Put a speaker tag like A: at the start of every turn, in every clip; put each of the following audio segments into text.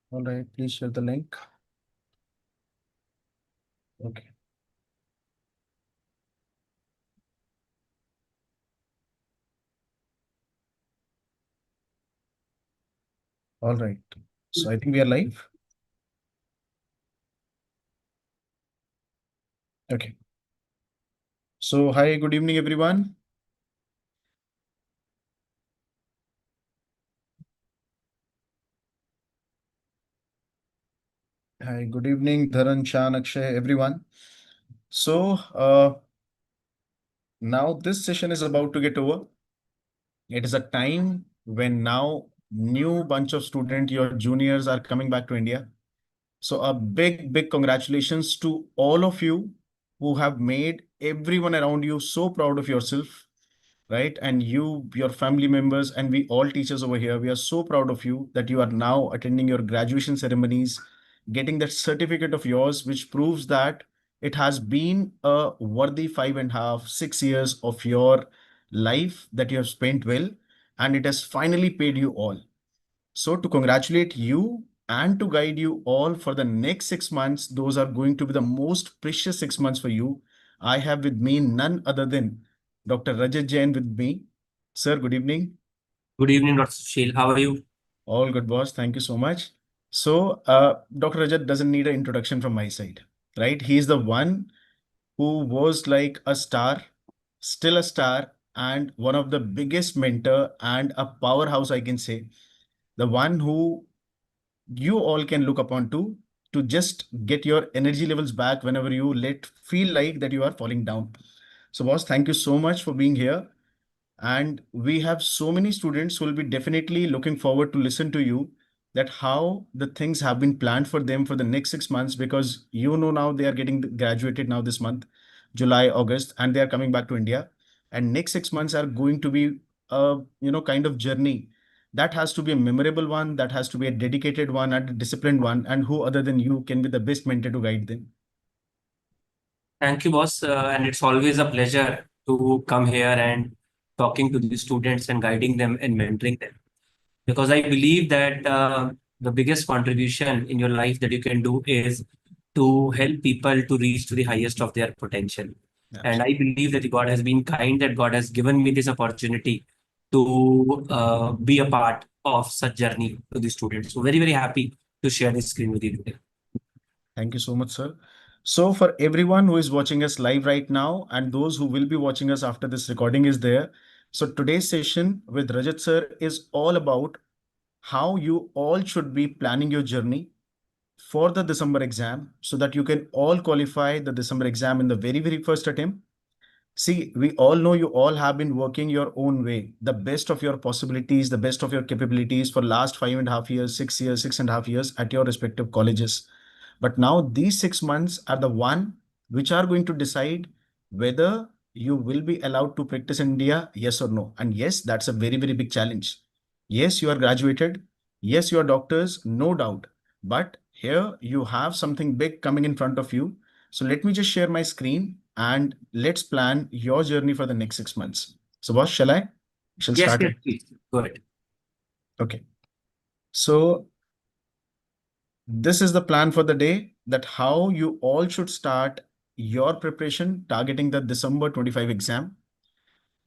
A: All right, please share the link. Okay. All right. So I think we are live. Okay. So hi, good evening, everyone. Hi, good evening, Dharan, Shan, Akshay, everyone. So now this session is about to get over. It is a time when now new bunch of students, your juniors are coming back to India. So a big congratulations to all of you who have made everyone around you so proud of yourself, right? And you, your family members, and we all teachers over here, we are so proud of you that you are now attending your graduation ceremonies, getting that certificate of yours, which proves that it has been a worthy 5.5, 6 years of your life that you have spent well, and it has finally paid you all. So to congratulate you and to guide you all for the next 6 months, those are going to be the most precious 6 months for you. I have with me none other than Dr. Rajat Jain with me. Sir, good evening.
B: Good evening, Dr. Sushil. How are you?
A: All good, boss. Thank you so much. So, Dr. Rajat doesn't need an introduction from my side, right? He's the one who was like a star, still a star, and one of the biggest mentor and a powerhouse, I can say. The one who you all can look upon to just get your energy levels back whenever you let feel like that you are falling down. So boss, thank you so much for being here, and we have so many students who will be definitely looking forward to listen to you that how the things have been planned for them for the next 6 months, because now they are getting graduated now this month, July, August, and they are coming back to India, and next 6 months are going to be a kind of journey that has to be a memorable one, that has to be a dedicated one and a disciplined one, and who other than you can be the best mentor to guide them.
B: Thank you, boss. And it's always a pleasure to come here and talking to the students and guiding them and mentoring them. Because I believe that the biggest contribution in your life that you can do is to help people to reach to the highest of their potential. And I
A: Absolutely.
B: believe that God has been kind, that God has given me this opportunity to be a part of such journey to the students. So very, very happy to share this screen with you today.
A: Thank you so much, sir. So for everyone who is watching us live right now and those who will be watching us after this recording is there. So today's session with Rajat sir is all about how you all should be planning your journey for the December exam so that you can all qualify the December exam in the very first attempt. See, we all know you all have been working your own way, the best of your possibilities, the best of your capabilities for last 5.5 years, 6 years, 6.5 years at your respective colleges. But now these 6 months are the one which are going to decide whether you will be allowed to practice in India, yes or no. And yes, that's a very big challenge. Yes, you are graduated. Yes, you are doctors, no doubt. But here you have something big coming in front of you. So let me just share my screen and let's plan your journey for the next 6 months. So boss, shall I? Shall
B: Yes,
A: start
B: yes,
A: it.
B: please. Go ahead.
A: Okay. So this is the plan for the day, that how you all should start your preparation targeting the December 25 exam.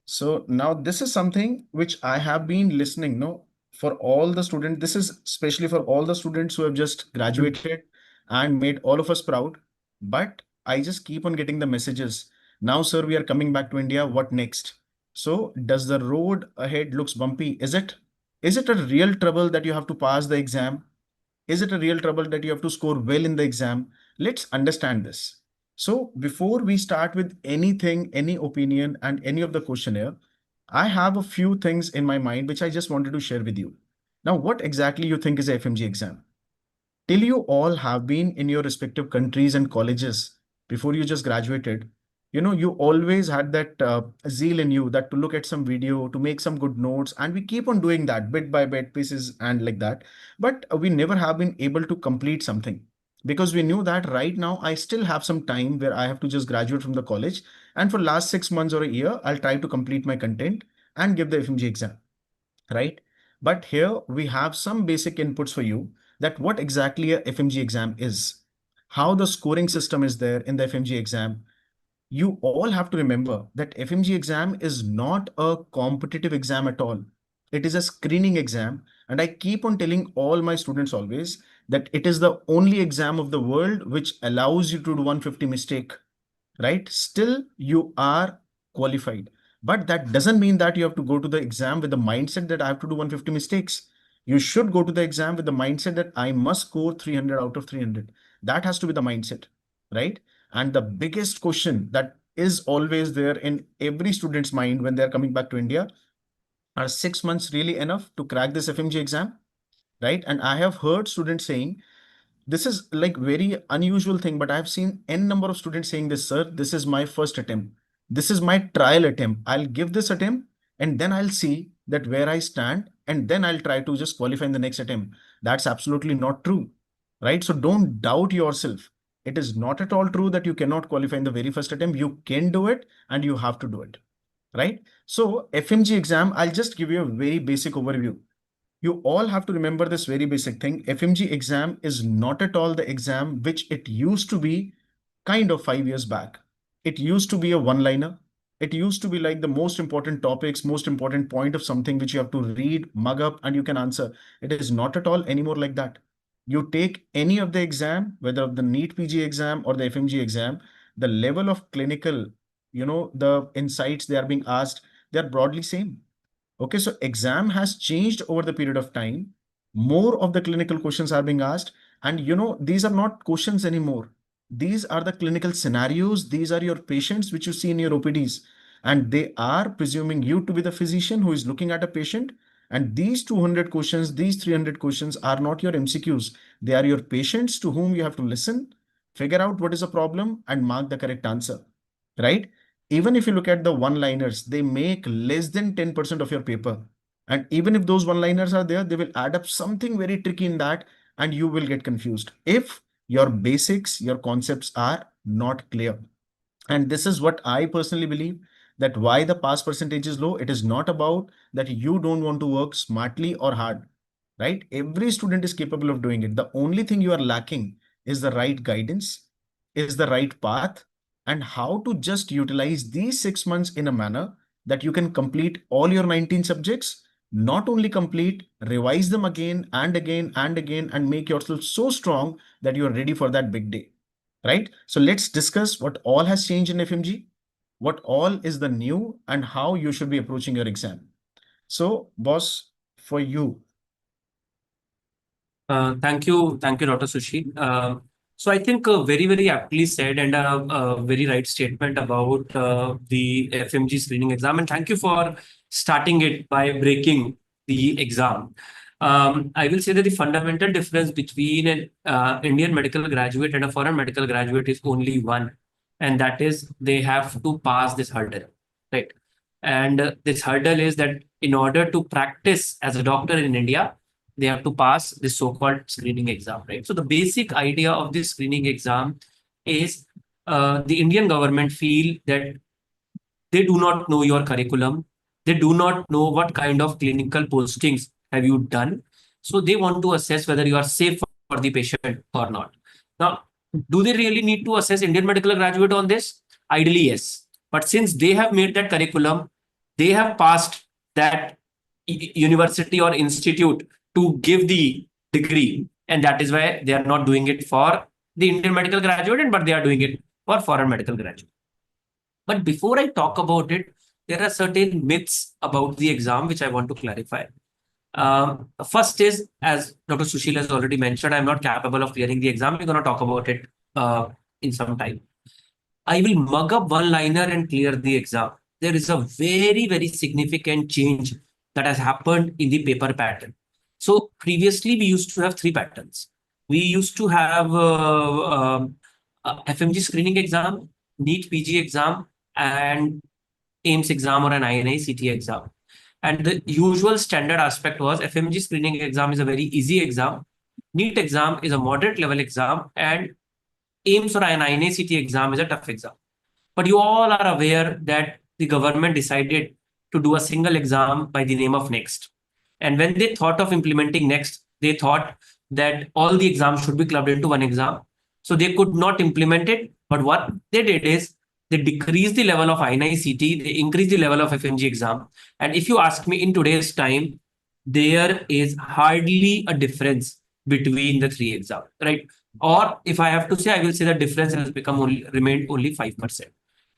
A: So now this is something which I have been listening, no, for all the students. This is especially for all the students who have just graduated and made all of us proud. But I just keep on getting the messages. Now, sir, we are coming back to India. What next? So does the road ahead looks bumpy? Is it? Is it a real trouble that you have to pass the exam? Is it a real trouble that you have to score well in the exam? Let's understand this. So before we start with anything, any opinion and any of the questionnaire, I have a few things in my mind which I just wanted to share with you. Now, what exactly you think is a FMG exam? Till you all have been in your respective countries and colleges before you just graduated, you always had that zeal in you that to look at some video, to make some good notes, and we keep on doing that bit by bit pieces and like that. But we never have been able to complete something because we knew that right now I still have some time where I have to just graduate from the college, and for last 6 months or a year I'll try to complete my content and give the FMG exam, right? But here we have some basic inputs for you that what exactly a FMG exam is, how the scoring system is there in the FMG exam. You all have to remember that FMG exam is not a competitive exam at all. It is a screening exam. And I keep on telling all my students always that it is the only exam of the world which allows you to do 150 mistake, right? Still, you are qualified. But that doesn't mean that you have to go to the exam with the mindset that I have to do 150 mistakes. You should go to the exam with the mindset that I must score 300 out of 300. That has to be the mindset, right? And the biggest question that is always there in every student's mind when they're coming back to India, are 6 months really enough to crack this FMG exam, right? And I have heard students saying, this is like very unusual thing, but I've seen n number of students saying this, sir, this is my first attempt. This is my trial attempt. I'll give this attempt and then I'll see that where I stand and then I'll try to just qualify in the next attempt. That's absolutely not true, right? So don't doubt yourself. It is not at all true that you cannot qualify in the very first attempt. You can do it and you have to do it, right? So FMG exam, I'll just give you a very basic overview. You all have to remember this very basic thing. FMG exam is not at all the exam which it used to be kind of 5 years back. It used to be a one-liner. It used to be like the most important topics, most important point of something which you have to read, mug up, and you can answer. It is not at all anymore like that. You take any of the exam, whether the NEET PG exam or the FMG exam, the level of clinical, the insights they are being asked, they are broadly same. Okay, so exam has changed over the period of time. More of the clinical questions are being asked. And these are not questions anymore. These are the clinical scenarios. These are your patients which you see in your OPDs. And they are presuming you to be the physician who is looking at a patient. And these 200 questions, these 300 questions are not your MCQs. They are your patients to whom you have to listen, figure out what is the problem, and mark the correct answer, right? Even if you look at the one-liners, they make less than 10% of your paper. And even if those one-liners are there, they will add up something very tricky in that, and you will get confused if your basics, your concepts are not clear. And this is what I personally believe, that why the pass percentage is low. It is not about that you don't want to work smartly or hard, right? Every student is capable of doing it. The only thing you are lacking is the right guidance, is the right path, and how to just utilize these 6 months in a manner that you can complete all your 19 subjects, not only complete, revise them again and again and again, and make yourself so strong that you are ready for that big day, right? So let's discuss what all has changed in FMG, what all is the new, and how you should be approaching your exam. So, boss, for you.
B: Thank you, Dr. Sushil. So I think very, very aptly said and a very right statement about the FMG screening exam. And thank you for starting it by breaking the exam. I will say that the fundamental difference between an Indian medical graduate and a foreign medical graduate is only one, and that is they have to pass this hurdle, right? And this hurdle is that in order to practice as a doctor in India, they have to pass this so-called screening exam, right? So the basic idea of this screening exam is the Indian government feel that they do not know your curriculum. They do not know what kind of clinical postings have you done. So they want to assess whether you are safe for the patient or not. Now, do they really need to assess Indian medical graduate on this? Ideally, yes. But since they have made that curriculum, they have passed that university or institute to give the degree. And that is why they are not doing it for the Indian medical graduate, but they are doing it for foreign medical graduate. But before I talk about it, there are certain myths about the exam which I want to clarify. First is, as Dr. Sushil has already mentioned, I'm not capable of clearing the exam. We're going to talk about it in some time. I will mug up one liner and clear the exam. There is a very, very significant change that has happened in the paper pattern. So previously, we used to have three patterns. We used to have FMG screening exam, NEET PG exam, and AIMS exam or an INI-CT exam. And the usual standard aspect was FMG screening exam is a very easy exam. NEET exam is a moderate level exam, and AIMS or an INI-CT exam is a tough exam. But you all are aware that the government decided to do a single exam by the name of NEXT. And when they thought of implementing NEXT, they thought that all the exams should be clubbed into one exam. So they could not implement it. But what they did is they decreased the level of INICT, they increased the level of FMG exam. And if you ask me, in today's time, there is hardly a difference between the three exams, right? Or if I have to say, I will say the difference has become only remained only 5%.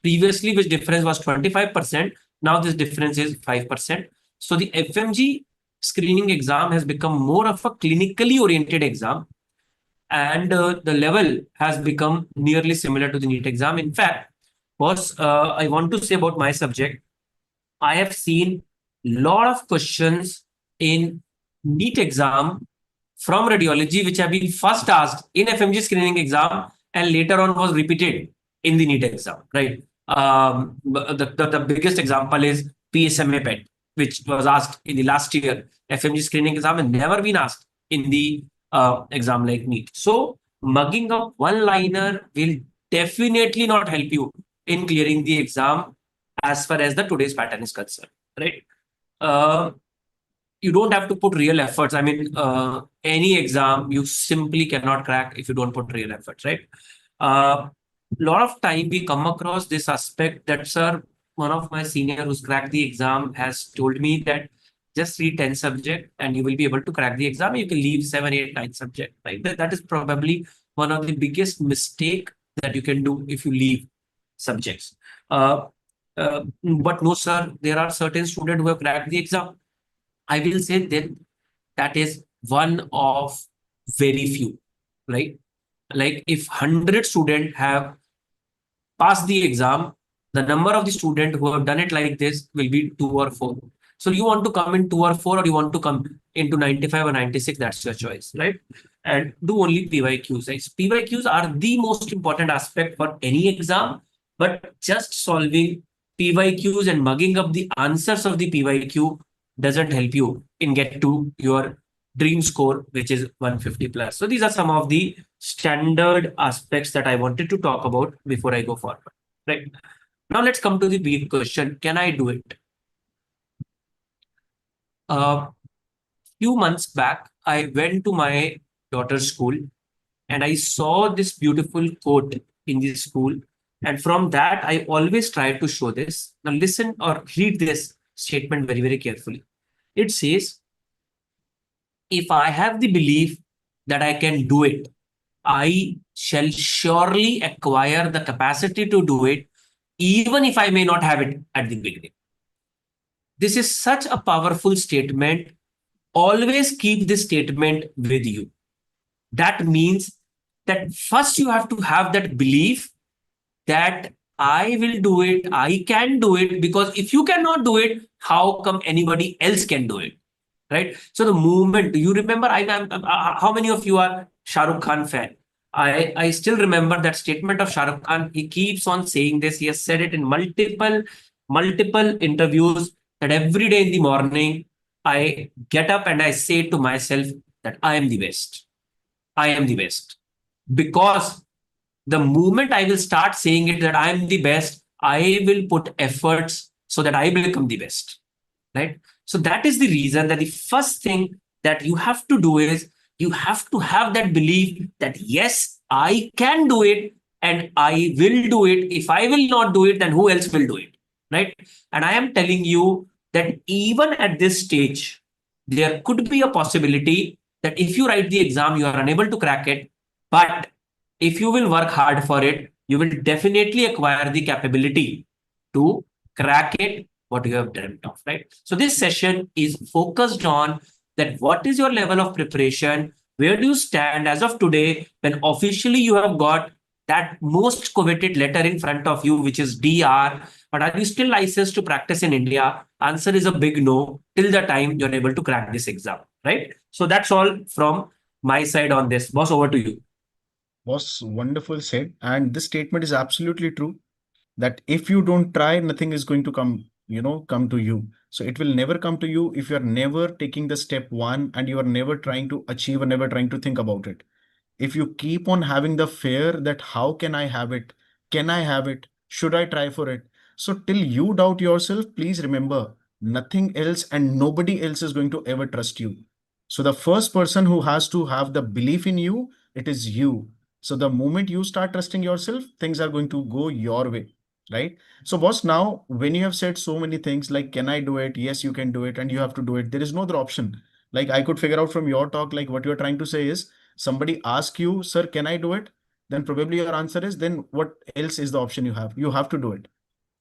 B: Previously, which difference was 25%, now this difference is 5%. So the FMG screening exam has become more of a clinically oriented exam, and the level has become nearly similar to the NEET exam. In fact, boss, I want to say about my subject, I have seen lot of questions in NEET exam from radiology which have been first asked in FMG screening exam and later on was repeated in the NEET exam, right? The biggest example is PSMA PET, which was asked in the last year FMG screening exam and never been asked in the exam like NEET. So mugging up one liner will definitely not help you in clearing the exam as far as the today's pattern is concerned, right? Uh, you don't have to put real efforts. I mean, any exam you simply cannot crack if you don't put real efforts, right? Lot of time we come across this aspect that, sir, one of my senior who's cracked the exam has told me that just read 10 subject and you will be able to crack the exam. You can leave 7, 8, 9 subject, right? That is probably one of the biggest mistake that you can do if you leave subjects. But no, sir, there are certain students who have cracked the exam. I will say that is one of very few, right? Like if 100 students have passed the exam, the number of the students who have done it like this will be 2 or 4. So you want to come in 2 or 4, or you want to come into 95 or 96, that's your choice, right? And do only PYQs. Right? PYQs are the most important aspect for any exam, but just solving PYQs and mugging up the answers of the PYQ doesn't help you in get to your dream score, which is 150 plus. So these are some of the standard aspects that I wanted to talk about before I go forward. Right. Now let's come to the big question. Can I do it? Few months back, I went to my daughter's school and I saw this beautiful quote in the school. And from that, I always try to show this. Now listen or read this statement very, very carefully. It says, if I have the belief that I can do it, I shall surely acquire the capacity to do it, even if I may not have it at the beginning. This is such a powerful statement. Always keep this statement with you. That means that first you have to have that belief that I will do it, I can do it, because if you cannot do it, how come anybody else can do it? Right? So the movement, do you remember? How many of you are Shah Rukh Khan fan? I still remember that statement of Shah Rukh Khan. He keeps on saying this. He has said it in multiple interviews that every day in the morning, I get up and I say to myself that I am the best. I am the best. Because the moment I will start saying it that I am the best, I will put efforts so that I become the best. Right? So that is the reason that the first thing that you have to do is you have to have that belief that yes, I can do it and I will do it. If I will not do it, then who else will do it? Right? And I am telling you that even at this stage, there could be a possibility that if you write the exam, you are unable to crack it. But if you will work hard for it, you will definitely acquire the capability to crack it, what you have dreamt of, right? So this session is focused on that what is your level of preparation, where do you stand as of today when officially you have got that most coveted letter in front of you, which is DR, but are you still licensed to practice in India? Answer is a big no till the time you're able to crack this exam, right? So that's all from my side on this. Boss, over to you.
A: Was wonderful said. And this statement is absolutely true that if you don't try, nothing is going to come to you. So it will never come to you if you're never taking the step one and you are never trying to achieve or never trying to think about it. If you keep on having the fear that how can I have it? Can I have it? Should I try for it? So till you doubt yourself, please remember nothing else and nobody else is going to ever trust you. So the first person who has to have the belief in you, it is you. So the moment you start trusting yourself, things are going to go your way, right? So boss, now when you have said so many things like, can I do it? Yes, you can do it, and you have to do it. There is no other option. Like I could figure out from your talk, like what you're trying to say is somebody ask you, sir, can I do it? Then probably your answer is, then what else is the option you have? You have to do it,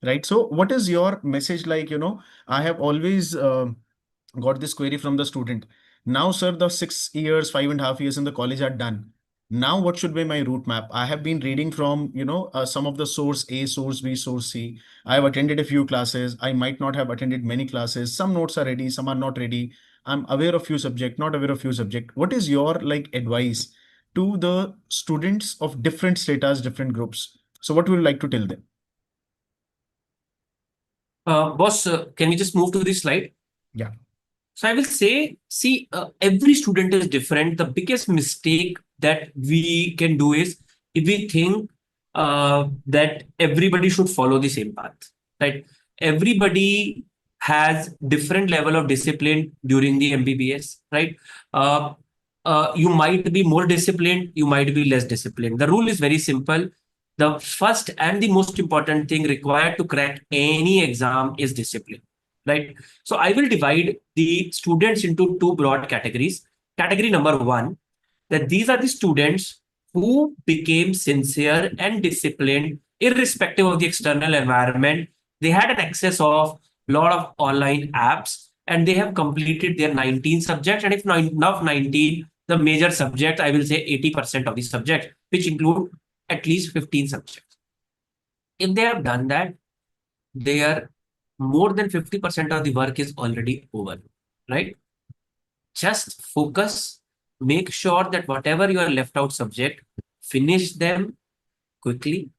A: right? So what is your message? Like, I have always got this query from the student. Now, sir, the 6 years, 5.5 years in the college are done. Now, what should be my route map? I have been reading from, some of the source A, source B, source C. I have attended a few classes. I might not have attended many classes. Some notes are ready, some are not ready. I'm aware of few subject, not aware of few subject. What is your like advice to the students of different status, different groups? So what would you like to tell them?
B: Boss, can we just move to this slide?
A: Yeah.
B: So I will say, see, every student is different. The biggest mistake that we can do is if we think that everybody should follow the same path, right? Everybody has different level of discipline during the MBBS, right? Uh, you might be more disciplined, you might be less disciplined. The rule is very simple. The first and the most important thing required to crack any exam is discipline, right? So I will divide the students into two broad categories. Category number one, that these are the students who became sincere and disciplined irrespective of the external environment. They had an access of a lot of online apps and they have completed their 19 subjects. And if not 19, the major subject, I will say 80% of the subject, which include at least 15 subjects. If they have done that, their more than 50% of the work is already over, right? Just focus, make sure that whatever you are left out subject, finish them quickly.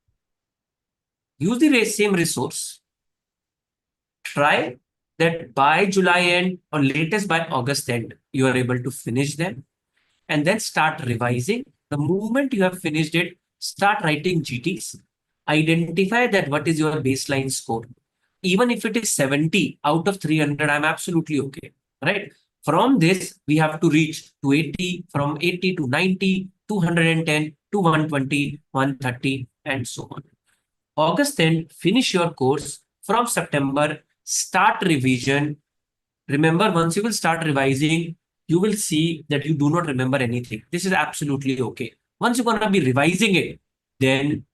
B: Use the same resource. Try that by July end or latest by August end, you are able to finish them and then start revising. The moment you have finished it, start writing GTs. Identify that what is your baseline score. Even if it is 70 out of 300, I'm absolutely okay, right? From this, we have to reach to 80, from 80 to 90, 210 to 120, 130, and so on. August 10, finish your course. From September, start revision. Remember, once you will start revising, you will see that you do not remember anything. This is absolutely okay. Once you're going to be revising it, then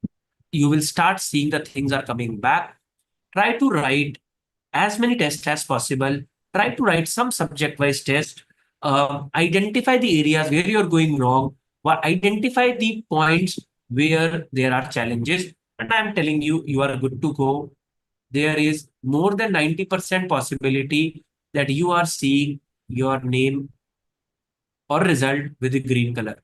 B: you will start seeing that things are coming back. Try to write as many tests as possible. Try to write some subject-wise test. Identify the areas where you're going wrong, or identify the points where there are challenges. And I'm telling you, you are good to go. There is more than 90% possibility that you are seeing your name or result with the green color.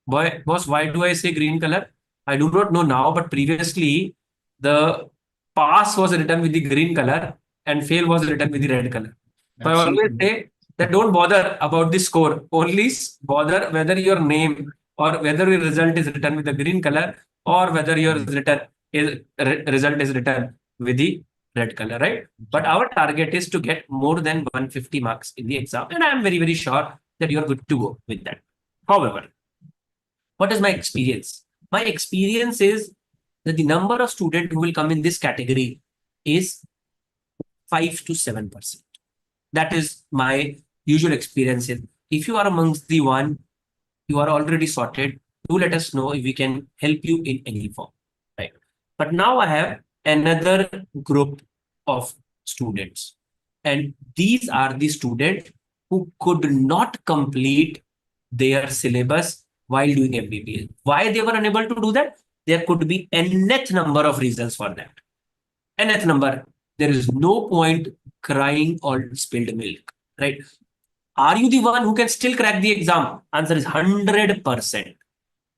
B: Boss, why do I say green color? I do not know now, but previously the pass was written with the green color and fail was written with the red color. So I always
A: Absolutely.
B: say that don't bother about the score. Only bother whether your name or whether your result is written with the green color or whether your result is written with the red color, right? But
A: Right.
B: our target is to get more than 150 marks in the exam, and I'm very, very sure that you're good to go with that. However, what is my experience? My experience is that the number of students who will come in this category is 5 to 7%. That is my usual experience. If you are amongst the one, you are already sorted. Do let us know if we can help you in any form. Right. But now I have another group of students. And these are the students who could not complete their syllabus while doing MBBS. Why they were unable to do that? There could be nth number of reasons for that. Nth number. There is no point crying or spilled milk, right? Are you the one who can still crack the exam? Answer is 100%,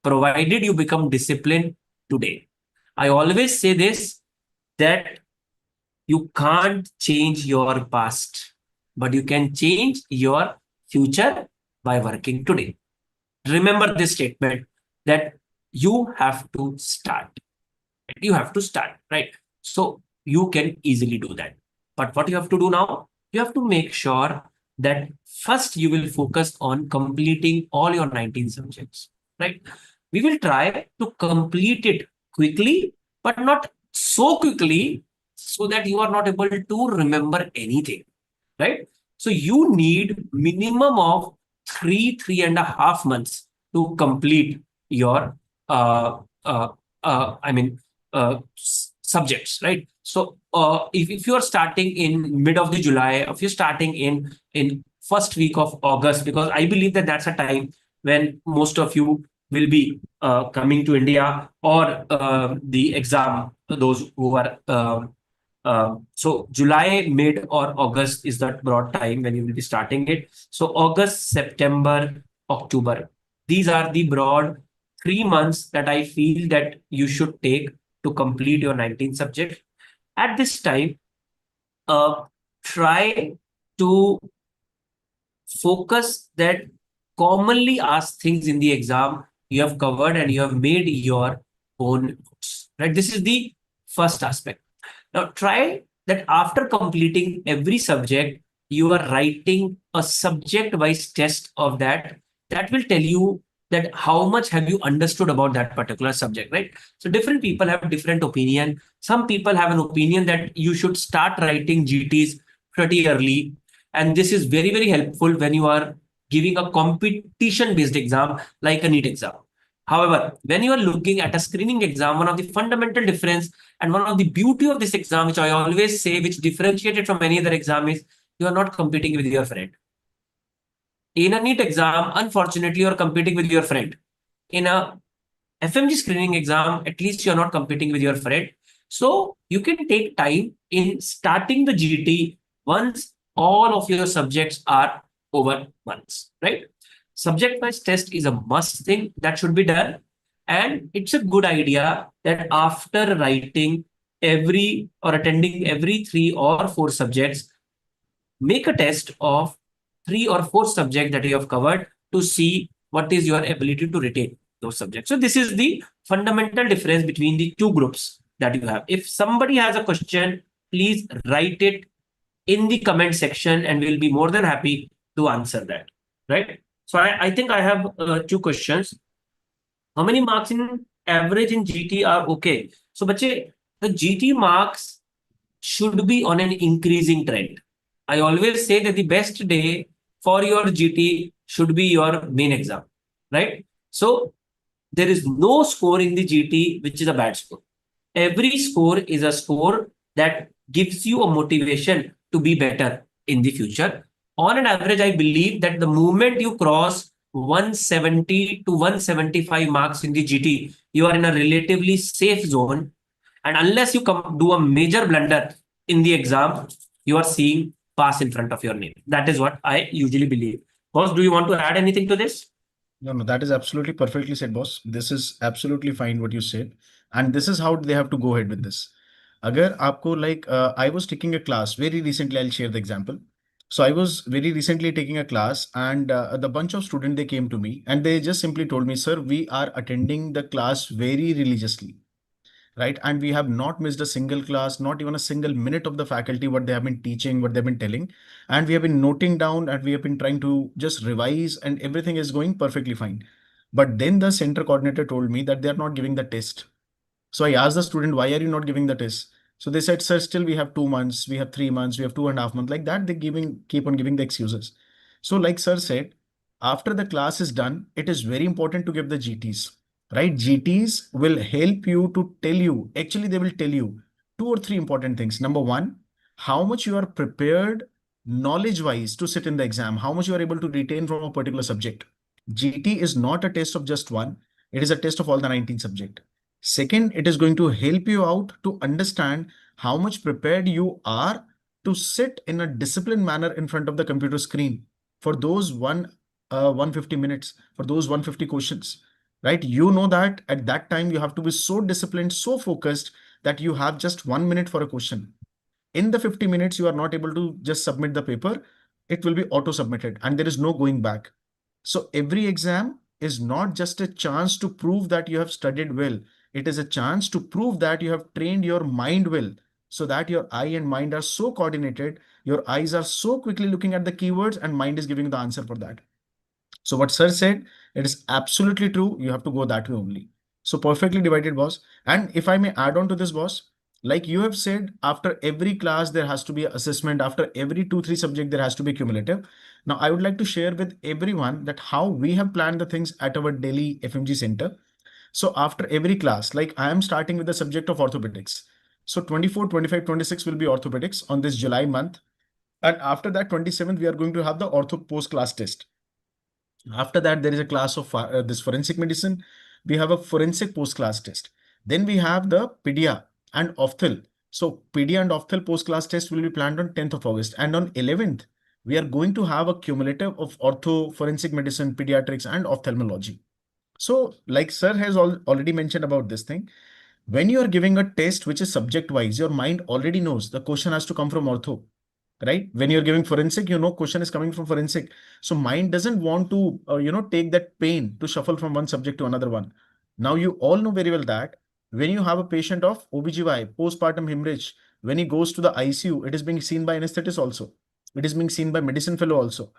B: provided you become disciplined today. I always say this, that you can't change your past, but you can change your future by working today. Remember this statement, that you have to start. You have to start, right? So you can easily do that. But what you have to do now, you have to make sure that first you will focus on completing all your 19 subjects, right? We will try to complete it quickly, but not so quickly so that you are not able to remember anything, right? So you need minimum of 3.5 months to complete your uh, uh, I mean subjects, right? So if you are starting in mid of the July, if you're starting in first week of August, because I believe that that's a time when most of you will be coming to India, or the exam, those who are so July, mid or August is that broad time when you will be starting it. So August, September, October. These are the broad 3 months that I feel that you should take to complete your 19 subjects. At this time, uh, try to focus that commonly asked things in the exam you have covered and you have made your own notes, right? This is the first aspect. Now, try that after completing every subject, you are writing a subject-wise test of that. That will tell you that how much have you understood about that particular subject, right? So different people have different opinion. Some people have an opinion that you should start writing GTs pretty early. And this is very, very helpful when you are giving a competition-based exam like a NEET exam. However, when you are looking at a screening exam, one of the fundamental difference and one of the beauty of this exam, which I always say, which differentiated from any other exam, is you are not competing with your friend. In a NEET exam, unfortunately, you are competing with your friend. In a FMG screening exam, at least you are not competing with your friend. So you can take time in starting the GT once all of your subjects are over once, right? Subject-wise test is a must thing that should be done. And it's a good idea that after writing every or attending every 3 or 4 subjects, make a test of 3 or 4 subjects that you have covered to see what is your ability to retain those subjects. So this is the fundamental difference between the two groups that you have. If somebody has a question, please write it in the comment section and we'll be more than happy to answer that, right? So I think I have 2 questions. How many marks in average in GT are okay? So, bache, the GT marks should be on an increasing trend. I always say that the best day for your GT should be your main exam, right? So there is no score in the GT which is a bad score. Every score is a score that gives you a motivation to be better in the future. On an average, I believe that the moment you cross 170 to 175 marks in the GT, you are in a relatively safe zone. And unless you do a major blunder in the exam, you are seeing pass in front of your name. That is what I usually believe. Boss, do you want to add anything to this?
A: No, no, that is absolutely perfectly said, boss. This is absolutely fine what you said. And this is how they have to go ahead with this. Agar aapko like, I was taking a class very recently, I'll share the example. So I was very recently taking a class and the bunch of students, they came to me and they just simply told me, sir, we are attending the class very religiously, right? And we have not missed a single class, not even a single minute of the faculty, what they have been teaching, what they've been telling. And we have been noting down and we have been trying to just revise and everything is going perfectly fine. But then the center coordinator told me that they are not giving the test. So I asked the student, why are you not giving the test? So they said, sir, still we have 2 months, we have 3 months, we have 2.5 months. Like that, they keep on giving the excuses. So like sir said, after the class is done, it is very important to give the GTs, right? GTs will help you to tell you, actually, they will tell you 2 or 3 important things. Number one, how much you are prepared knowledge wise to sit in the exam, how much you are able to retain from a particular subject. GT is not a test of just one, it is a test of all the 19 subject. Second, it is going to help you out to understand how much prepared you are to sit in a disciplined manner in front of the computer screen for those 150 minutes, for those 150 questions, right? You know that at that time you have to be so disciplined, so focused that you have just 1 minute for a question. In the 50 minutes, you are not able to just submit the paper. It will be auto submitted and there is no going back. So every exam is not just a chance to prove that you have studied well. It is a chance to prove that you have trained your mind well. so that your eye and mind are so coordinated. Your eyes are so quickly looking at the keywords and mind is giving the answer for that. So what sir said, it is absolutely true. You have to go that way only. So perfectly divided, boss. And if I may add on to this, boss, like you have said, after every class, there has to be an assessment. After every 2, 3 subject, there has to be cumulative. Now, I would like to share with everyone that how we have planned the things at our Delhi FMG center. So after every class, like I am starting with the subject of orthopedics. So 24, 25, 26 will be orthopedics on this July month. And after that, 27th, we are going to have the ortho post class test. After that, there is a class of this forensic medicine. We have a forensic post-class test. Then we have the pedia and ophthal. So pedia and ophthal post-class test will be planned on 10th of August. And on 11th, we are going to have a cumulative of ortho, forensic medicine, pediatrics, and ophthalmology. So like sir has already mentioned about this thing, when you are giving a test which is subject wise, your mind already knows the question has to come from ortho, right? When you're giving forensic, question is coming from forensic. So mind doesn't want to, take that pain to shuffle from one subject to another one. Now you all know very well that when you have a patient of OBGY, postpartum hemorrhage, when he goes to the ICU, it is being seen by anesthetist also. It is being seen by medicine fellow also.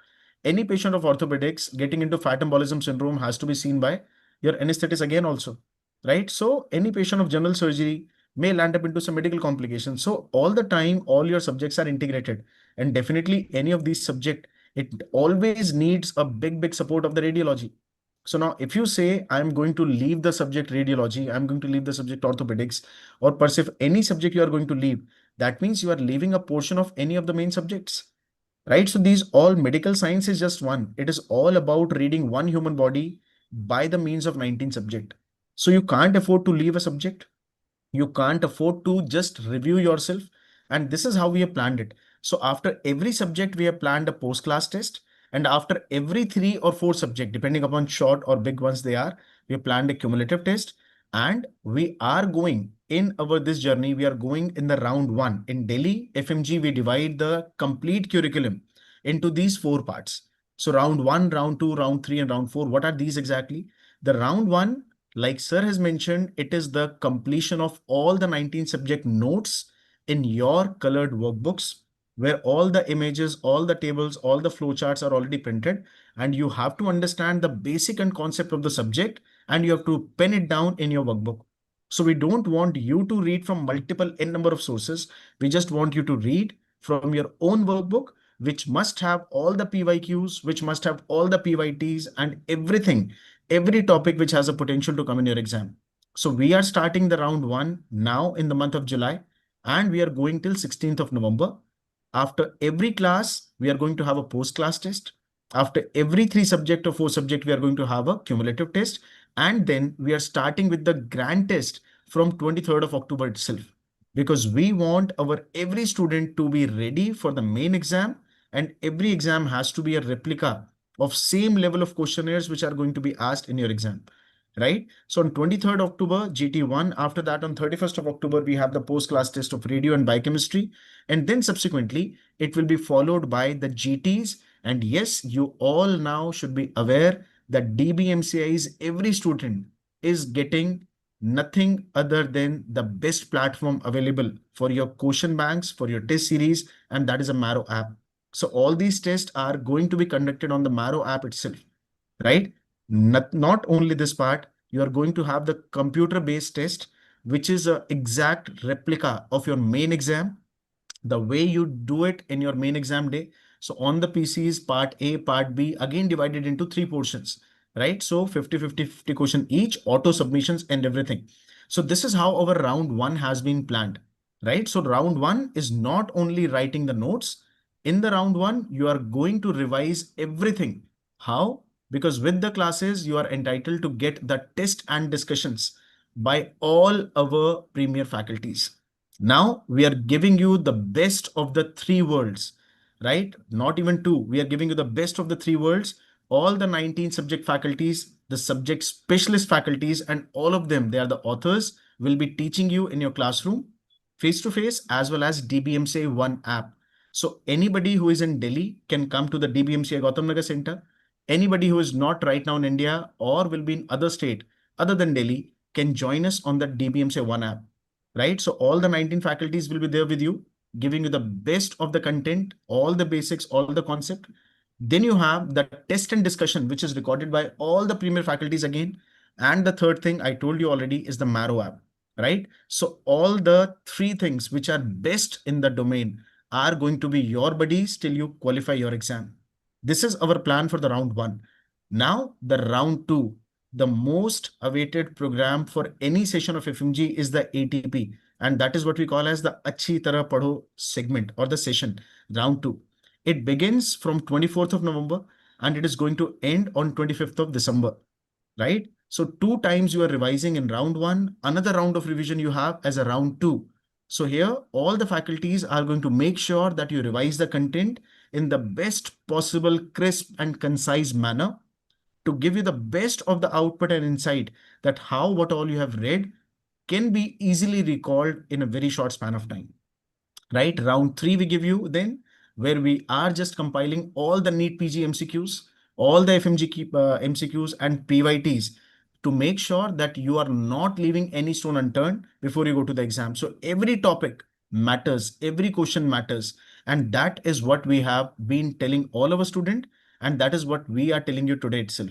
A: Any patient of orthopedics getting into fat embolism syndrome has to be seen by your anesthetist again also, right? So any patient of general surgery may land up into some medical complications. So all the time, all your subjects are integrated, and definitely any of these subject, it always needs a big support of the radiology. So now if you say I'm going to leave the subject radiology, I'm going to leave the subject orthopedics, or per se any subject you are going to leave, that means you are leaving a portion of any of the main subjects, right? So these all medical science is just one. It is all about reading one human body by the means of 19 subject. So you can't afford to leave a subject. You can't afford to just review yourself. And this is how we have planned it. So after every subject, we have planned a post-class test. And after every 3 or 4 subject, depending upon short or big ones they are, we have planned a cumulative test. And we are going in our this journey, we are going in the round 1. In Delhi, FMG, we divide the complete curriculum into these 4 parts. So round 1, round 2, round 3, and round 4. What are these exactly? The round 1, like sir has mentioned, it is the completion of all the 19 subject notes in your colored workbooks, where all the images, all the tables, all the flowcharts are already printed, and you have to understand the basic and concept of the subject, and you have to pen it down in your workbook. So we don't want you to read from multiple n number of sources. We just want you to read from your own workbook, which must have all the PYQs, which must have all the PYTs and everything, every topic which has a potential to come in your exam. So we are starting the round 1 now in the month of July, and we are going till 16th of November. After every class, we are going to have a post-class test. After every 3 subject or 4 subject, we are going to have a cumulative test. And then we are starting with the grand test from 23rd of October itself, because we want our every student to be ready for the main exam, and every exam has to be a replica of same level of questionnaires which are going to be asked in your exam, right? So on 23rd October, GT1. After that, on 31st of October, we have the post-class test of radio and biochemistry. And then subsequently, it will be followed by the GTs. And yes, you all now should be aware that DBMCI's every student is getting nothing other than the best platform available for your question banks, for your test series, and that is a Marrow app. So all these tests are going to be conducted on the Marrow app itself, right? Not only this part, you are going to have the computer-based test, which is an exact replica of your main exam, the way you do it in your main exam day. So on the PCs, part A, part B, again divided into 3 portions, right? So 50 question each, auto submissions and everything. So this is how our round 1 has been planned, right? So round 1 is not only writing the notes. In the round 1, you are going to revise everything. How? Because with the classes, you are entitled to get the test and discussions by all our premier faculties. Now we are giving you the best of the 3 worlds, right? Not even 2. We are giving you the best of the 3 worlds. All the 19 subject faculties, the subject specialist faculties, and all of them, they are the authors, will be teaching you in your classroom, face to face, as well as DBMCI One app. So anybody who is in Delhi can come to the DBMCI Gautam Nagar Center. Anybody who is not right now in India or will be in other state other than Delhi can join us on the DBMCI One app. right? So all the 19 faculties will be there with you, giving you the best of the content, all the basics, all the concept. Then you have the test and discussion, which is recorded by all the premier faculties again. And the third thing I told you already is the Marrow app, right? So all the three things which are best in the domain are going to be your buddies till you qualify your exam. This is our plan for the round one. Now the round two, the most awaited program for any session of FMG is the ATP. And that is what we call as the Achhi Tarah Padho segment or the session, round two. It begins from 24th of November and it is going to end on 25th of December, right? So two times you are revising in round one, another round of revision you have as a round two. So here, all the faculties are going to make sure that you revise the content in the best possible crisp and concise manner to give you the best of the output and insight that how what all you have read can be easily recalled in a very short span of time, right? Round three, we give you then where we are just compiling all the NEET PG MCQs, all the FMG MCQs and PYTs to make sure that you are not leaving any stone unturned before you go to the exam. So every topic matters, every question matters. And that is what we have been telling all our students. And that is what we are telling you today itself,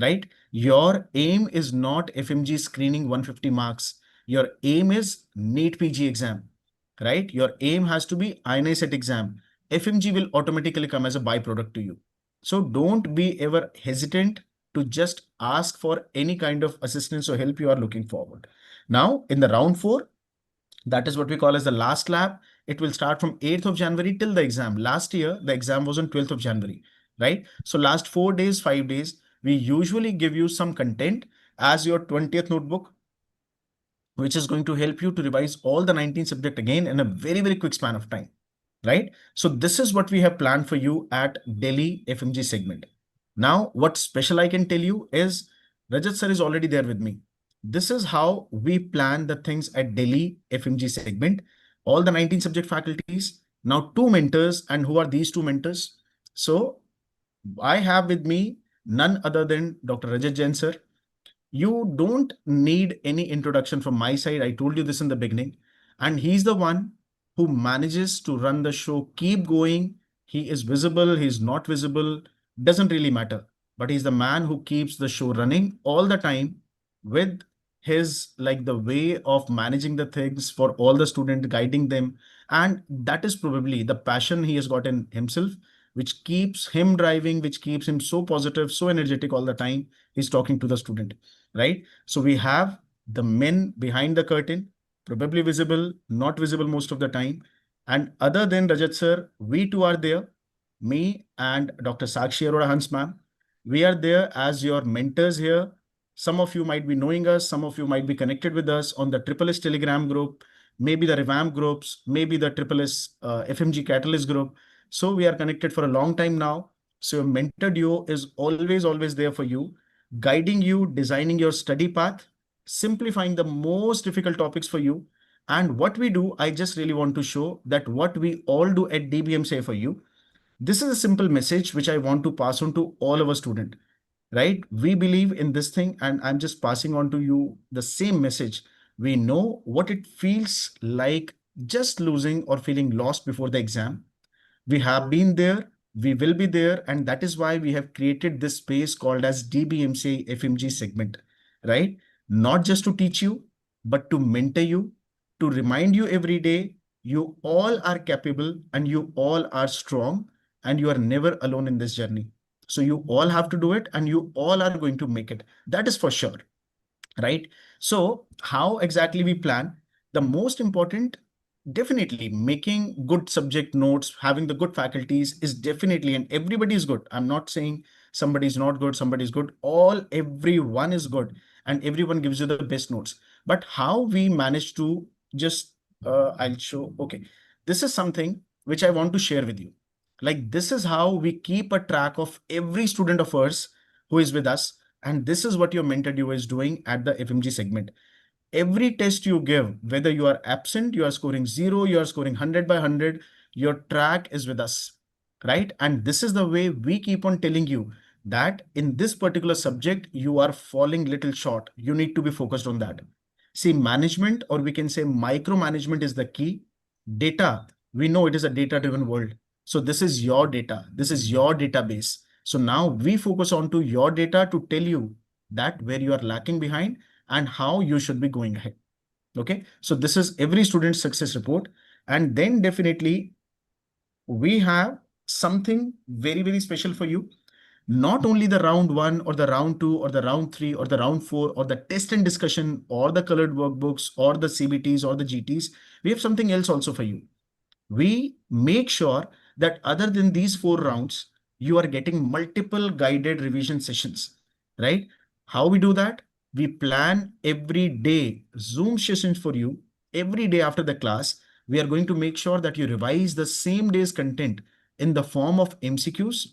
A: right? Your aim is not FMG screening 150 marks. Your aim is NEET PG exam, right? Your aim has to be INI set exam. FMG will automatically come as a byproduct to you. So don't be ever hesitant to just ask for any kind of assistance or help you are looking forward. Now, in the round four, that is what we call as the last lab. It will start from 8th of January till the exam. Last year, the exam was on 12th of January, right? So last 4 days, 5 days, we usually give you some content as your 20th notebook, which is going to help you to revise all the 19 subject again in a very, very quick span of time, right? So this is what we have planned for you at Delhi FMG segment. Now, what special I can tell you is Rajat sir is already there with me. This is how we plan the things at Delhi FMG segment. All the 19 subject faculties, now two mentors, and who are these two mentors? So I have with me none other than Dr. Rajat Jain sir. You don't need any introduction from my side. I told you this in the beginning. And he's the one who manages to run the show, keep going. He is visible, he's not visible, doesn't really matter. But he's the man who keeps the show running all the time with his like the way of managing the things for all the students, guiding them. And that is probably the passion he has got in himself, which keeps him driving, which keeps him so positive, so energetic all the time. He's talking to the student, right? So we have the men behind the curtain, probably visible, not visible most of the time. And other than Rajat sir, we two are there, me and Dr. Sakshi Arora Hans ma'am. We are there as your mentors here. Some of you might be knowing us, some of you might be connected with us on the Triple S Telegram group, maybe the Revamp groups, maybe the Triple S FMG Catalyst group. So we are connected for a long time now. So your mentor duo is always, always there for you, guiding you, designing your study path, simplifying the most difficult topics for you. And what we do, I just really want to show that what we all do at DBMCI for you. This is a simple message which I want to pass on to all our students, right? We believe in this thing, and I'm just passing on to you the same message. We know what it feels like just losing or feeling lost before the exam. We have been there, we will be there, and that is why we have created this space called as DBMCI FMG segment, right? Not just to teach you, but to mentor you, to remind you every day, you all are capable and you all are strong and you are never alone in this journey. So you all have to do it and you all are going to make it. That is for sure, right? So how exactly we plan? The most important, definitely making good subject notes, having the good faculties is definitely, and everybody is good. I'm not saying somebody is not good, somebody is good. Everyone is good and everyone gives you the best notes. But how we manage to just, I'll show, okay. This is something which I want to share with you. Like this is how we keep a track of every student of ours who is with us. And this is what your mentor duo is doing at the FMG segment. Every test you give, whether you are absent, you are scoring 0, you are scoring 100 by 100, your track is with us, right? And this is the way we keep on telling you that in this particular subject, you are falling little short. You need to be focused on that. See, management, or we can say micromanagement, is the key. Data, we know it is a data-driven world. So this is your data. This is your database. So now we focus on to your data to tell you that where you are lacking behind and how you should be going ahead. Okay. So this is every student's success report. And then definitely we have something very, very special for you. Not only the round one or the round two or the round three or the round four or the test and discussion or the colored workbooks or the CBTs or the GTs, we have something else also for you. We make sure that other than these 4 rounds, you are getting multiple guided revision sessions, right? How we do that? We plan every day Zoom sessions for you. Every day after the class, we are going to make sure that you revise the same day's content in the form of MCQs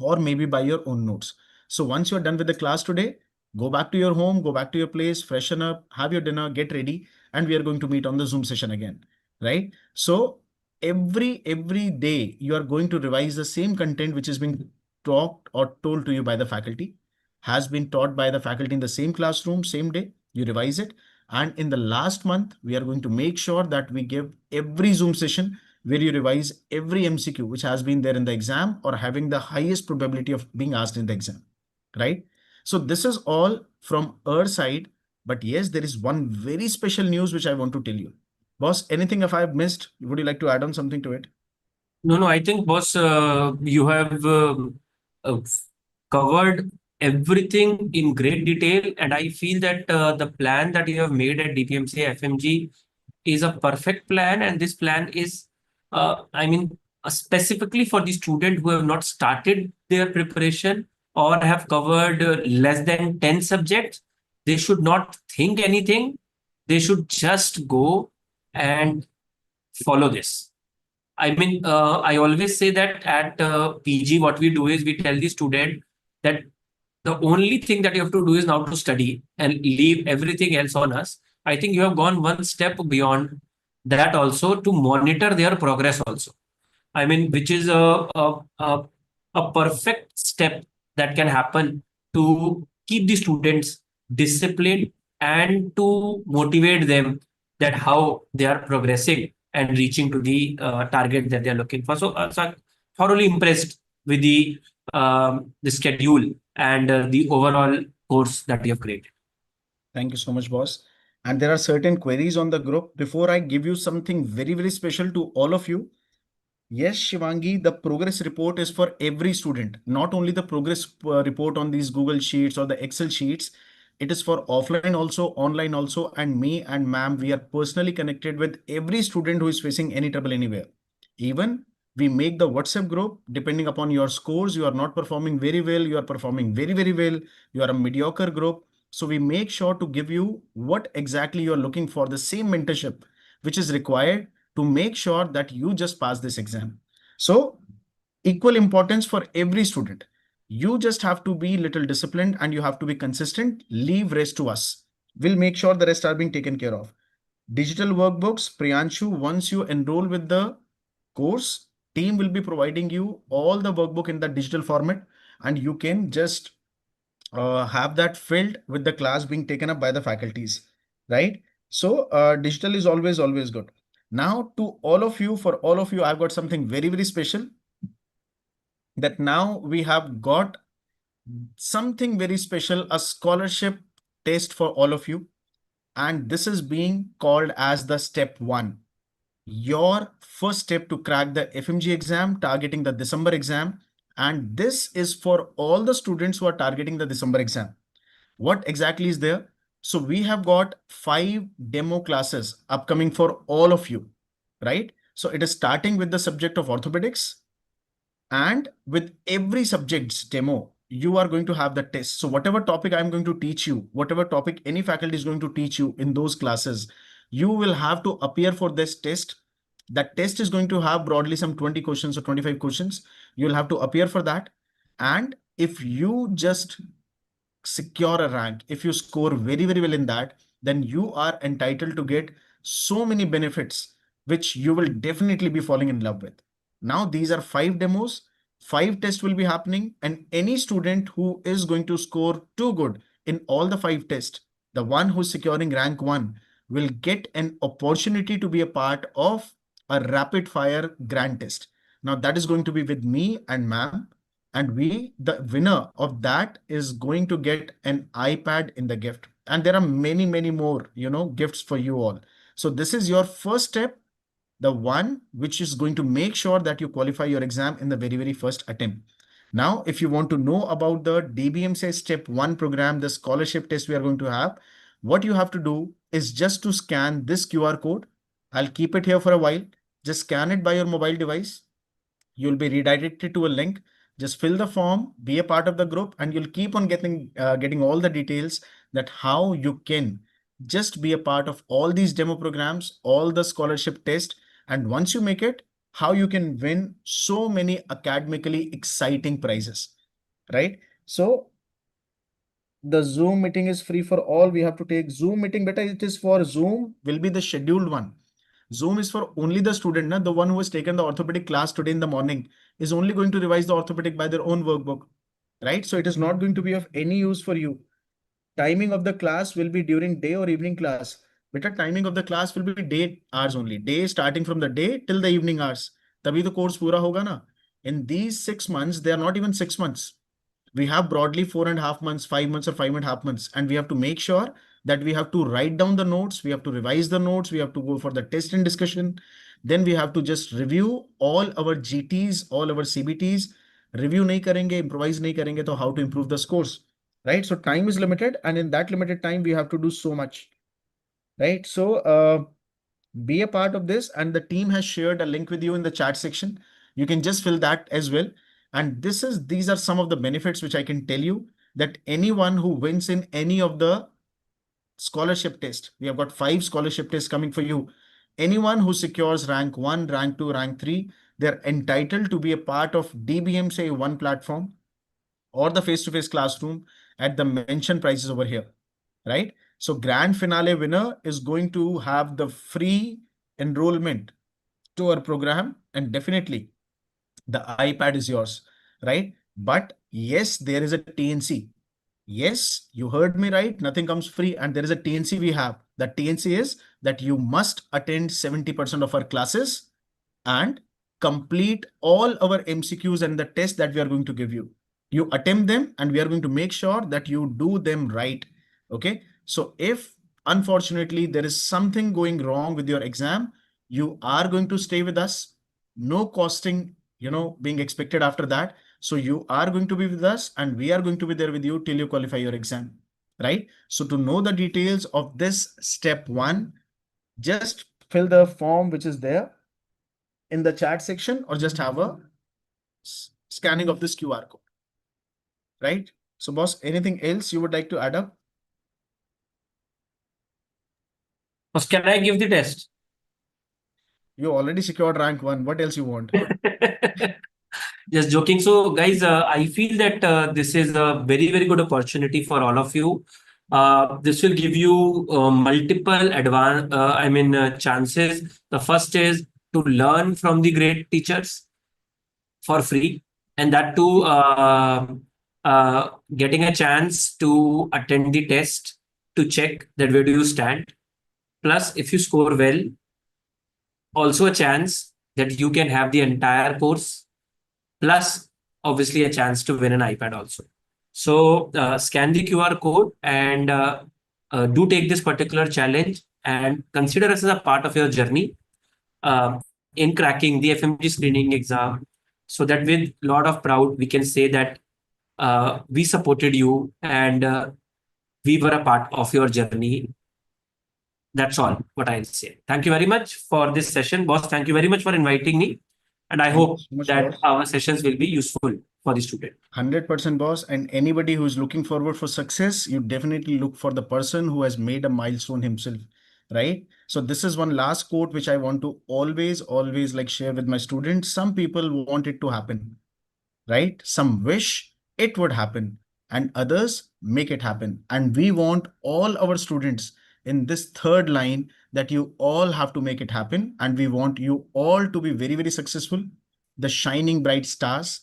A: or maybe by your own notes. So once you're done with the class today, go back to your home, go back to your place, freshen up, have your dinner, get ready, and we are going to meet on the Zoom session again, right? So every day you are going to revise the same content which is being taught or told to you by the faculty, has been taught by the faculty in the same classroom, same day, you revise it. And in the last month, we are going to make sure that we give every Zoom session where you revise every MCQ which has been there in the exam or having the highest probability of being asked in the exam, right? So this is all from our side. But yes, there is one very special news which I want to tell you. Boss, anything if I've missed, would you like to add on something to it?
B: No, I think, boss, you have uh, covered everything in great detail, and I feel that the plan that you have made at DBMC FMG is a perfect plan, and this plan is, I mean, specifically for the student who have not started their preparation or have covered less than 10 subjects. They should not think anything. They should just go and follow this. I mean, I always say that at PG, what we do is we tell the student that the only thing that you have to do is now to study and leave everything else on us. I think you have gone one step beyond that also to monitor their progress also. I mean, which is a perfect step that can happen to keep the students disciplined and to motivate them that how they are progressing and reaching to the target that they are looking for. So I'm thoroughly impressed with the schedule and the overall course that we have created.
A: Thank you so much, boss. And there are certain queries on the group. Before I give you something very, very special to all of you, yes, Shivangi, the progress report is for every student, not only the progress report on these Google Sheets or the Excel sheets. It is for offline also, online also, and me and ma'am, we are personally connected with every student who is facing any trouble anywhere. Even we make the WhatsApp group depending upon your scores. You are not performing very well, you are performing very, very well, you are a mediocre group. So we make sure to give you what exactly you are looking for, the same mentorship which is required to make sure that you just pass this exam. So equal importance for every student. You just have to be little disciplined and you have to be consistent. Leave rest to us. We'll make sure the rest are being taken care of. Digital workbooks, Priyanshu, once you enroll with the course, team will be providing you all the workbook in the digital format, and you can just have that filled with the class being taken up by the faculties, right? So digital is always, always good. Now to all of you, for all of you, I've got something very, very special, that now we have got something very special, a scholarship test for all of you. And this is being called as the step 1. Your first step to crack the FMG exam, targeting the December exam. And this is for all the students who are targeting the December exam. What exactly is there? So we have got 5 demo classes upcoming for all of you, right? So it is starting with the subject of orthopedics, and with every subject's demo, you are going to have the test. So whatever topic I'm going to teach you, whatever topic any faculty is going to teach you in those classes, you will have to appear for this test. That test is going to have broadly some 20 questions or 25 questions. You'll have to appear for that. And if you just secure a rank, if you score very, very well in that, then you are entitled to get so many benefits, which you will definitely be falling in love with. Now, these are 5 demos, 5 tests will be happening, and any student who is going to score too good in all the 5 tests, The one who's securing rank 1 will get an opportunity to be a part of a rapid fire grand test. Now that is going to be with me and ma'am, and the winner of that is going to get an iPad in the gift. And there are many, many more, gifts for you all. So this is your first step, the one which is going to make sure that you qualify your exam in the very, very first attempt. Now, if you want to know about the DBMCI Step 1 program, the scholarship test we are going to have, what you have to do is just to scan this QR code. I'll keep it here for a while. Just scan it by your mobile device. You'll be redirected to a link. Just fill the form, be a part of the group, and you'll keep on getting all the details that how you can just be a part of all these demo programs, all the scholarship tests. And once you make it, how you can win so many academically exciting prizes, right? So the Zoom meeting is free for all. We have to take Zoom meeting, better. It is for Zoom, will be the scheduled one. Zoom is for only the student, the one who has taken the orthopedic class today in the morning is only going to revise the orthopedic by their own workbook, right? So it is not going to be of any use for you. Timing of the class will be during day or evening class. Better timing of the class will be day hours only. Day starting from the day till the evening hours. तभी तो course पूरा होगा ना. In these 6 months, they are not even 6 months. We have broadly 4.5 months, 5 months or 5.5 months. And we have to make sure that we have to write down the notes. We have to revise the notes. We have to go for the test and discussion. Then we have to just review all our GTs, all our CBTs. Review nahi karenge, improvise nahi karenge, so how to improve the scores, right? So time is limited. And in that limited time, we have to do so much, right? So be a part of this. And the team has shared a link with you in the chat section. You can just fill that as well. And these are some of the benefits which I can tell you, that anyone who wins in any of the scholarship test, we have got 5 scholarship tests coming for you. Anyone who secures rank 1, rank 2, rank 3, they're entitled to be a part of DBMCI One platform or the face-to-face classroom at the mentioned prices over here, right? So grand finale winner is going to have the free enrollment to our program, and definitely the iPad is yours, right? But yes, there is a TNC. Yes, you heard me right. Nothing comes free. And there is a TNC we have. The TNC is that you must attend 70% of our classes and complete all our MCQs and the test that we are going to give you. You attempt them and we are going to make sure that you do them right. Okay. So if unfortunately there is something going wrong with your exam, you are going to stay with us. No costing, being expected after that. So you are going to be with us and we are going to be there with you till you qualify your exam, right? So to know the details of this step 1, just fill the form which is there in the chat section or just have a scanning of this QR code, right? So boss, anything else you would like to add up?
B: Boss, can I give the test?
A: You already secured rank 1. What else you want?
B: Just joking. So, guys, I feel that this is a very, very good opportunity for all of you. This will give you multiple chances. The first is to learn from the great teachers for free, and that too, getting a chance to attend the test to check that where do you stand. Plus, if you score well, also a chance that you can have the entire course, plus obviously a chance to win an iPad also. So scan the QR code and do take this particular challenge and consider us as a part of your journey in cracking the FMG screening exam, so that with a lot of proud we can say that we supported you and we were a part of your journey. That's all what I'll say. Thank you very much for this session, boss. Thank you very much for inviting me. And I
A: Thank you
B: hope
A: so much,
B: that
A: boss.
B: our sessions will be useful for the student.
A: 100% boss. And anybody who is looking forward for success, you definitely look for the person who has made a milestone himself, right? So this is one last quote which I want to always like share with my students. Some people want it to happen, right? Some wish it would happen and others make it happen. And we want all our students in this third line that you all have to make it happen. And we want you all to be very, very successful, the shining bright stars.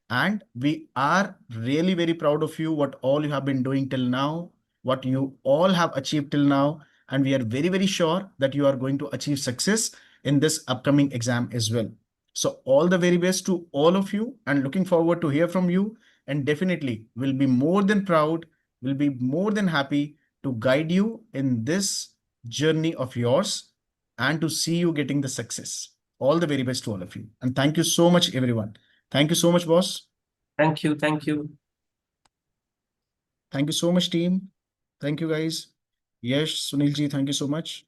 A: And we are really very proud of you, what all you have been doing till now. what you all have achieved till now. And we are very, very sure that you are going to achieve success in this upcoming exam as well. So all the very best to all of you, and looking forward to hear from you. And definitely will be more than proud, will be more than happy to guide you in this journey of yours and to see you getting the success. All the very best to all of you. And thank you so much, everyone. Thank you so much, boss.
B: Thank you. Thank you.
A: Thank you so much, team. Thank you, guys. Yes, Sunil ji, thank you so much.